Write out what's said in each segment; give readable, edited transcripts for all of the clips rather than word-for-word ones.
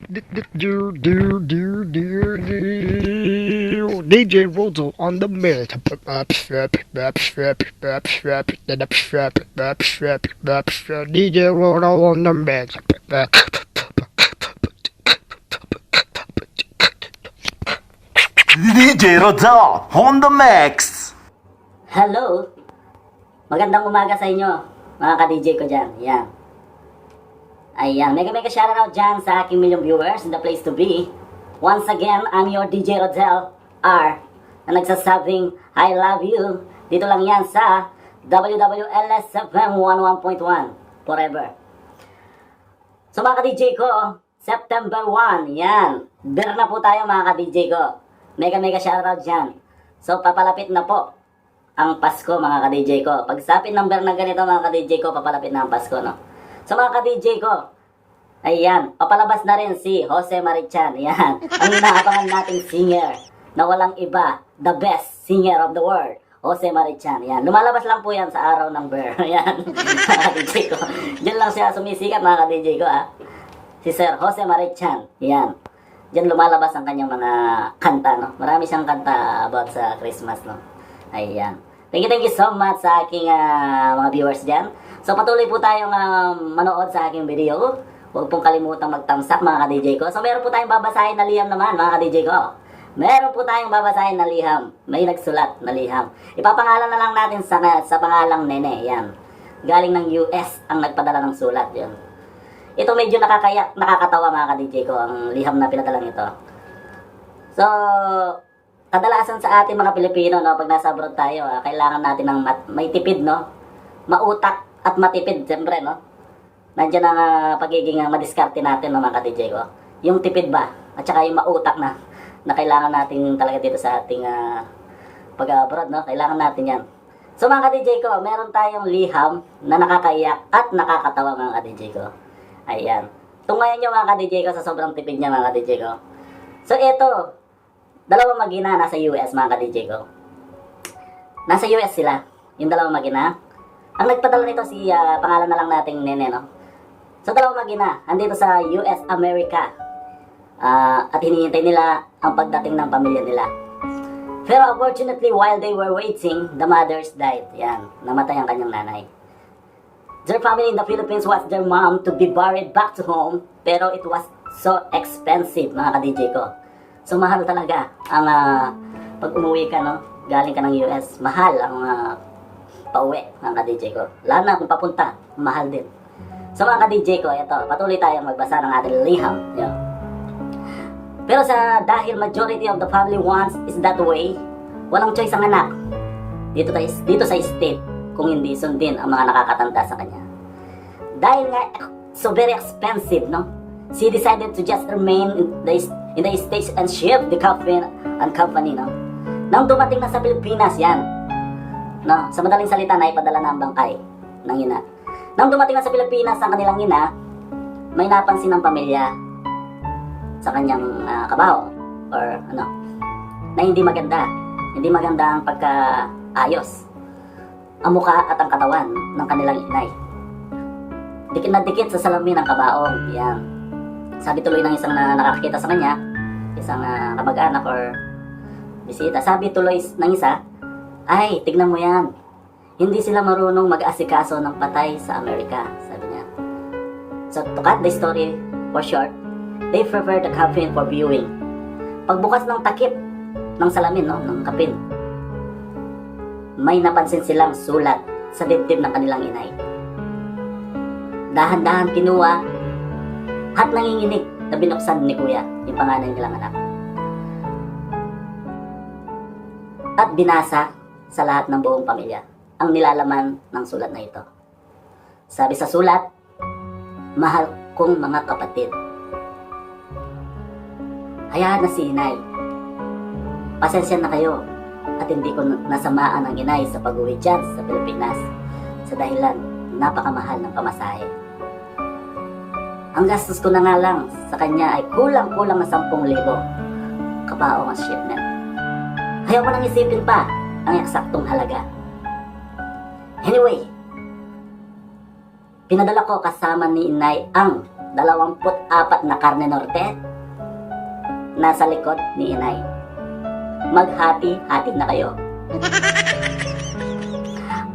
DJ Roto on the mix. DJ Roto on the mix. DJ Rodel on the mix. Hello! Magandang umaga sa inyo, mga ka-DJ ko dyan. Yan. Ayan, mega shoutout dyan sa aking million viewers in the place to be. Once again, I'm your DJ Rodel R. Na nagsasabing, I love you. Dito lang yan sa WWLS FM 11.1 Forever. So mga ka-DJ ko, September 1, yan. Beer na po tayo mga ka-DJ ko. Mega shoutout dyan. So papalapit na po ang Pasko mga ka-DJ ko. Pagsapit ng beer na ganito mga ka-DJ ko, papalapit na ang Pasko, no? So mga ka-DJ ko, ayan, papalabas na rin si Jose Marichan. Ayan, ang inaabangan nating singer na walang iba, the best singer of the world, Jose Marichan. Ayan, lumalabas lang po yan sa araw ng beer. Ayan, mga ka-DJ ko. Diyan lang siya sumisikat mga ka-DJ ko, ah. Si Sir Jose Marichan. Ayan, diyan lumalabas ang kanyang mga kanta, no? Marami siyang kanta about sa Christmas, no? Ayan. Thank you so much sa aking mga viewers dyan. So patuloy po tayong manood sa aking video. Huwag pong kalimutang mag-thumbs up mga ka-DJ ko. So meron po tayong babasahin na liham naman mga ka-DJ ko. Meron po tayong babasahin na liham. May nagsulat na liham. Ipapangalan na lang natin sa pangalang Nene. Yan. Galing ng US ang nagpadala ng sulat. Yan. Ito medyo nakakatawa mga ka-DJ ko. Ang liham na pinadala nito. So kadalasan sa ating mga Pilipino, no, pag nasa abroad tayo, kailangan natin ng may tipid, no? Mautak at matipid, siyempre, no? Nandiyan ang pagiging madiskarte natin, no, mga ka-DJ ko. Yung tipid ba? At saka yung mautak na kailangan natin talaga dito sa ating pag-abroad, no? Kailangan natin yan. So, mga ka-DJ ko, meron tayong liham na nakakaiyak at nakakatawa, mga ka-DJ ko. Ayan. Tungayan nyo, mga ka-DJ ko, sa sobrang tipid niya, mga ka-DJ ko. So, ito, dalawang mag-ina nasa US, mga ka-DJ ko. Nasa US sila, yung dalawang mag-ina. Ang nagpadala nito si, pangalan na lang nating Nene, no? So, dalawang mag-ina, andito sa US, America. At hinihintay nila ang pagdating ng pamilya nila. Pero unfortunately, while they were waiting, the mothers died. Yan, namatay ang kanyang nanay. Their family in the Philippines was their mom to be buried back to home. Pero it was so expensive, mga ka-DJ ko. So, mahal talaga ang pag umuwi ka, no? Galing ka ng US, mahal ang pauwi, mga ka-DJ ko. Lalo na kung papunta, mahal din. So, mga ka-DJ ko, ito, patuloy tayong magbasa ng ating liham. Yun. Pero dahil majority of the family wants is that way, walang choice ang anak. Dito sa state, kung hindi sundin ang mga nakakatanda sa kanya. Dahil nga, so very expensive, no? She decided to just remain in the States and shift the company, no? Nang dumating na sa Pilipinas, yan. No, sa madaling salita, naipadala na ang bangkay ng ina. Nang dumating na sa Pilipinas ang kanilang ina, may napansin ng pamilya sa kanyang kabaho or ano, na hindi maganda. Hindi maganda ang pagkaayos. Ang mukha at ang katawan ng kanilang inay. Dikit na dikit sa salamin ng kabaong. Yan. Sabi tuloy ng isang nakakakita sa kanya, isang kamag-anak or bisita, sabi tuloy ng isa, ay, tignan mo yan. Hindi sila marunong mag-asikaso ng patay sa Amerika, sabi niya. So, to cut the story for short, they prefer the coffin for viewing. Pagbukas ng takip ng salamin, no, ng kapin, may napansin silang sulat sa dibdib ng kanilang inay. Dahan-dahan kinuha at nanginginig na binuksan ni Kuya, yung panganay nilang anak. At binasa sa lahat ng buong pamilya ang nilalaman ng sulat na ito. Sabi sa sulat, mahal kong mga kapatid. Hayaan na si inay. Pasensya na kayo at hindi ko nasamaan ang inay sa pag-uwi dyan sa Pilipinas sa dahilan napakamahal ng pamasahe. Ang gastos ko na nga lang sa kanya ay kulang-kulang na 10,000 kabaong ang shipment. Ayaw ko nang isipin pa ang eksaktong halaga. Anyway, pinadala ko kasama ni inay ang 24 na karne norte nasa likod ni inay. Maghati-hati na kayo.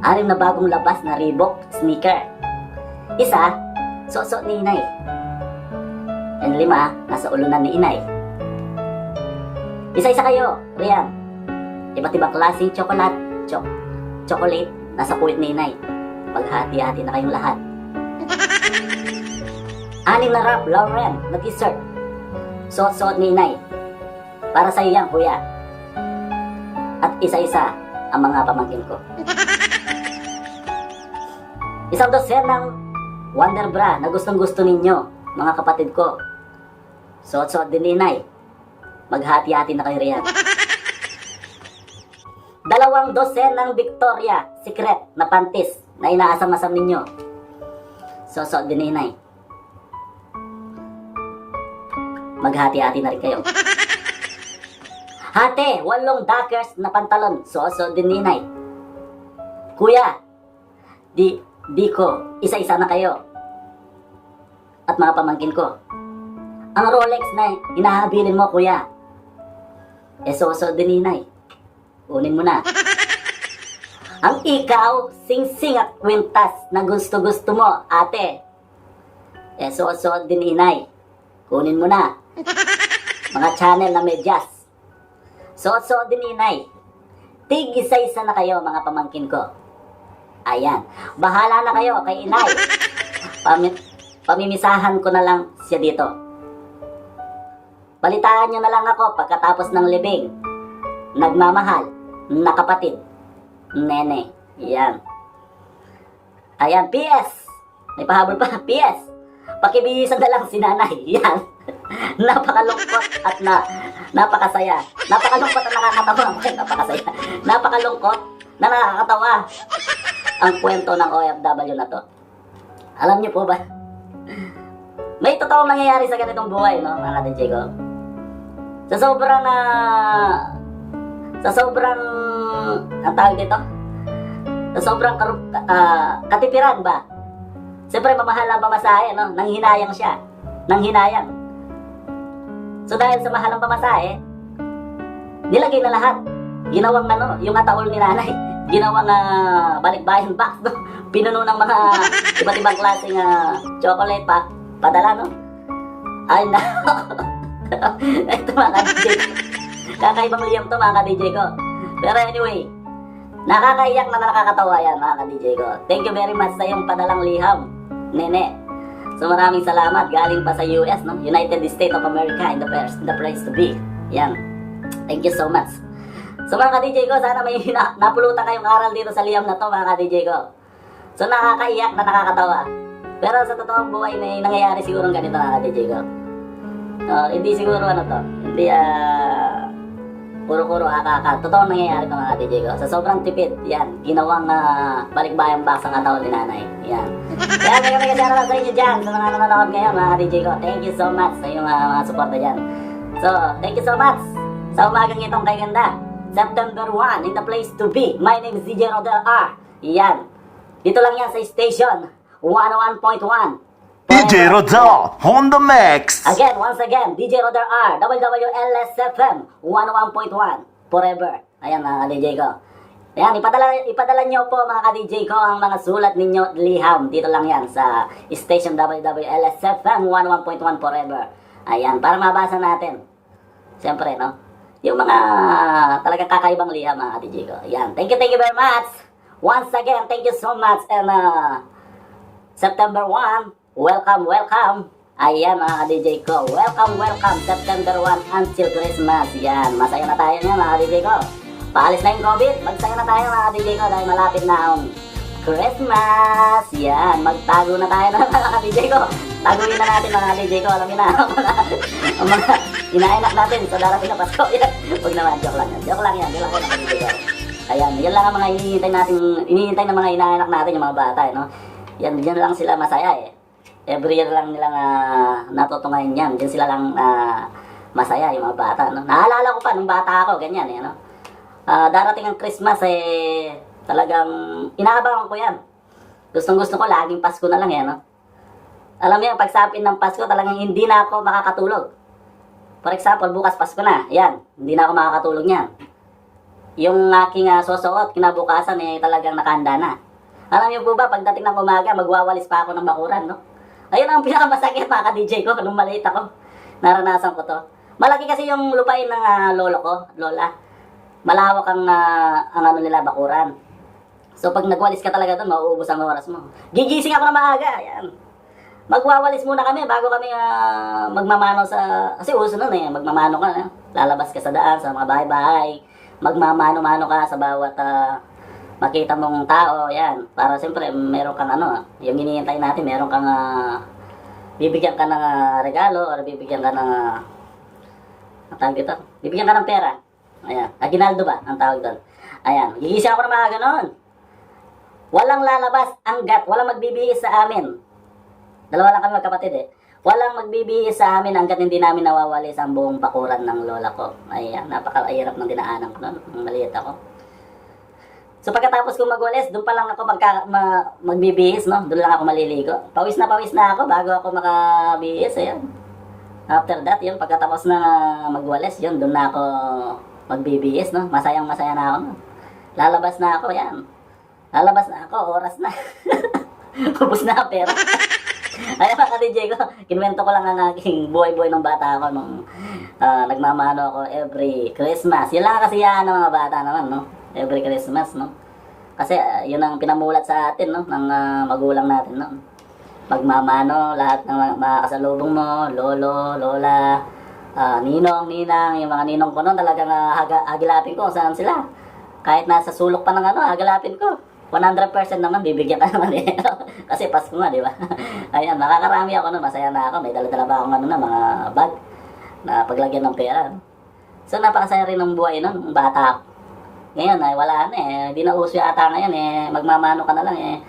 6 na bagong labas na Reebok sneaker. Isa, suot ni inay. And 5, nasa ulunan ni inay. Isa-isa kayo, riyan. Iba't ibang klaseng chocolate, nasa puwit ni inay. Maghati-hati na kayong lahat. 6 na Ralph Lauren na t-shirt. Suot ni inay. Para sa iyo yan, kuya. At isa-isa ang mga pamangkin ko. Isang dosen ng Wonder Bra na gustong-gusto ninyo, mga kapatid ko. Suot din ni inay. Maghati-hati na kayo riyan. 2 dosen ng Victoria Secret na panties na inaasam-asam ninyo. Suot din ni inay. Maghati-hati na rin kayo. Hati, 8 Dockers na pantalon. Suot din ni inay. Kuya, di ko, isa-isa na kayo. At mga pamangkin ko. Ang Rolex na hinahabilin mo, kuya. Suot din ni inay. Kunin mo na. Ang ikaw, sing-sing at kwintas na gusto-gusto mo, ate. Suot din ni inay. Kunin mo na. Mga channel na medyas. Suot din ni inay. Tig isa-isa na kayo, mga pamangkin ko. Ayan. Bahala na kayo kay inay. Pamimisahan ko na lang siya dito. Balitaan nyo na lang ako pagkatapos ng libing. Nagmamahal na kapatid. Nene. Yan. Ayan. PS. May pahabol pa. PS. Pakibihisan na lang si nanay. Yan. Napakalungkot at napakasaya. Napakalungkot at nakakatawa. Napakasaya. Napakalungkot na nakakatawa ang kwento ng OFW na to. Alam niyo po ba? May totoong nangyayari sa ganitong buhay, no, mga DJ ko. Sa sobrang ang tawag dito? Sa sobrang katipiran ba? Siyempre, mamahal ang pamasahe, no? Nanghinayang siya. Nanghinayang. So, dahil sa mahal ang pamasahe, nilagay na lahat. Ginawang yung ataol ni nanay. Ginawang balikbayan box, no? Pinuno ng mga iba't ibang klaseng chocolate padala, no? Ay, na. Ito, mga DJ. Kakaibang liyam to, mga DJ ko. Pero anyway, nakakaiyak na nakakatawa yan, mga DJ ko. Thank you very much sa iyong padalang liham, Nene. So maraming salamat. Galing pa sa US, no? United States of America in the place to be. Yan. Thank you so much. So mga DJ ko, sana may napulutan kayong aral dito sa liham na to, mga DJ ko. So nakakaiyak na nakakatawa. Pero sa totoong buhay may nangyayari siguro ganito, mga DJ ko. Hindi siguro to. Hindi puro-puro totoong nangyayari ito, mga DJ ko. Sa sobrang tipid, yan. Ginawang balikbayang box ang ataw ni nanay. Yan. Kaya may kasara lang sa inyo dyan, sa mga nanonood ngayon, mga DJ ko. Thank you so much sa inyong mga suporta dyan. So, thank you so much sa umagang itong kay ganda. September 1, in the place to be. My name is DJ Rodel R. Yan. Dito lang yan sa station 101.1. DJ Rodel on the mix. Again, once again, DJ Rodel R. WWLSFM 101.1. Forever. Ayan, mga DJ ko. Ayan, ipadala nyo po, mga ka-DJ ko, ang mga sulat ninyo liham. Dito lang yan sa station WWLSFM 101.1 Forever. Ayan, para mabasa natin. Siyempre, no? Yung mga talagang kakaibang liham, mga DJ ko. Ayan, thank you very much. Once again, thank you so much. And September 1, welcome. Ayan, mga DJ ko. Welcome. September 1 until Christmas. Yan, masaya na tayo niya, mga DJ ko. Paalis na yung COVID. Magsaya na tayo, mga DJ ko, dahil malapit na ang Christmas. Yan, magtago na tayo na, mga DJ ko. Taguin na natin, mga DJ ko. Alam niyo na, ang mga inaanak natin sa darating na Pasko. Yan, huwag naman, joke lang yan, mga DJ ko. Ayan, yan lang ang mga hinihintay ng mga inaanak natin, yung mga bata, no? Yan lang sila masaya, eh. Every year lang nilang natutungayan yan. Diyan sila lang masaya, yung mga bata, no? Naalala ko pa, nung bata ako, ganyan, eh, no? Darating ang Christmas, eh, talagang inaabangan ko yan. Gustong-gusto ko, laging Pasko na lang, eh, no? Alam mo yan, pagsapin ng Pasko, talagang hindi na ako makakatulog. For example, bukas Pasko na. Yan, hindi na ako makakatulog niyan. Yung aking susuot, kinabukasan, talagang nakahanda na. Alam niyo po ba, pagdating ng umaga, magwawalis pa ako ng bakuran, no? Ayun ang pinakamasakit, mga ka-DJ ko, nung maliit ako. Naranasan ko to. Malaki kasi yung lupain ng lolo ko, lola. Malawak ang ano nila, bakuran. So pag nagwalis ka talaga doon, mauubos ang oras mo. Gigising ako na maaga, yan. Magwawalis muna kami bago kami magmamano sa... Kasi uso nun magmamano ka. Lalabas ka sa daan, sa mga bahay-bahay. Magmamano-mano ka sa bawat makita mong tao, yan. Para siyempre, meron kang yung hinihintay natin, meron kang bibigyan ka ng regalo or bibigyan ka ng ang tawag dito? Bibigyan ka ng pera. Ayan. Aguinaldo ba ang tawag doon? Ayan. Gigising ako na mga ganon. Walang lalabas hanggat, walang magbibihis sa amin. Dalawa lang kami magkapatid Walang magbibihis sa amin hanggat hindi namin nawawalis ang buong bakuran ng lola ko. Ayan, napakahirap ng dinaanan ko noon. Maliit ako. So pagkatapos kong magwalis, doon pa lang ako magbibihis, no? Doon lang ako maliligo. Pawis na ako bago ako makabihis, ayan. After that, yun, pagkatapos na magwalis, yun, doon na ako magbibihis, no? Masayang-masaya na ako, no? Lalabas na ako, yan. Lalabas na ako, oras na. Ubus na pera. Ay, mga ka-DJ ko, kinuwento ko lang ang aking buhay-buhay ng bata ako nung nagmamano ako every Christmas. Yun lang kasiyahan ng mga bata naman, no? Every Christmas, no? Kasi yun ang pinamulat sa atin, no? Ng magulang natin, no? Magmamano, lahat ng mga kasalubong mo, lolo, lola, ninong, ninang, yung mga ninong ko noon talagang agilapin ko kung saan sila. Kahit nasa sulok pa ng agilapin ko. 100% naman, bibigyan ka naman Kasi Pasko nga, di ba? Ayan, makakarami ako nun, masaya na ako. May dala-dala pa akong mga bag na paglagyan ng pera. So, napakasaya rin ng buhay nun, bata ako. Ngayon, wala na Hindi na uso yata ngayon magmamano ka na lang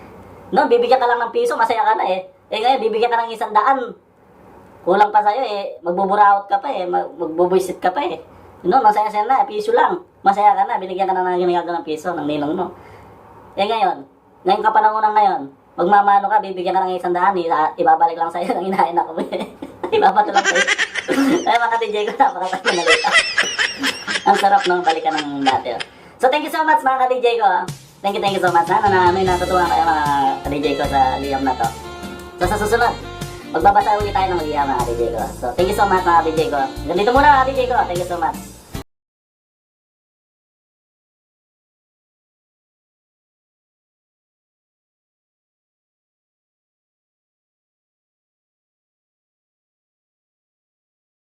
No, bibigyan ka lang ng piso, masaya ka na ngayon, bibigyan ka ng 100. Kulang pa sa'yo magbuburaot ka pa magbubuisit ka pa No, masaya-saya na, piso lang. Masaya ka na, binigyan ka na ng ginagawa ng piso ng ninong mo. Ngayon kapanahonan ngayon, magmamano ka, bibigyan ka ng 100, ibabalik lang sa'yo ng inahin ako. Ibabato lang sa'yo. Kaya mga DJ ko, napakasaya na dito. Ang sarap nung balikan ng dati. So thank you so much mga ka-DJ ko. Thank you so much. Sana na may natutunan kayo mga ka-DJ ko sa liyam na to. So sa susunod, magbabasa ulit tayo ng liyam mga ka-DJ ko. So thank you so much mga ka-DJ ko. Ganito muna mga ka-DJ ko. Thank you so much.